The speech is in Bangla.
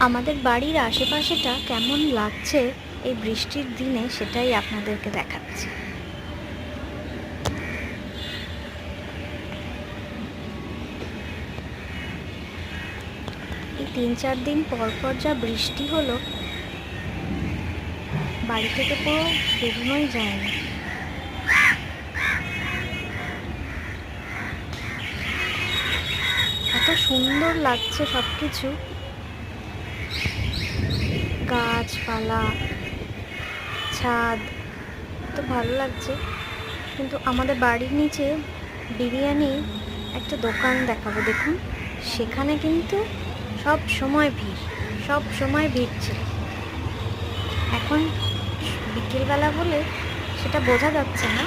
আমাদের বাড়ির আশেপাশেটা কেমন লাগছে এই বৃষ্টির দিনে সেটাই আপনাদেরকে দেখাচ্ছি। এই 3-4 দিন পর পর যা বৃষ্টি হলো, বাড়ি থেকে পুরো বেরোনোই যায়নি। এত সুন্দর লাগছে সব কিছু, গাছপালা, ছাদ, তো ভালো লাগছে। কিন্তু আমাদের বাড়ির নিচে বিরিয়ানির একটা দোকান দেখাবো, দেখুন সেখানে কিন্তু সব সময় ভিড়, সব সময় ভিড় ছিল। এখন বিকেলবেলা বলে সেটা বোঝা যাচ্ছে না।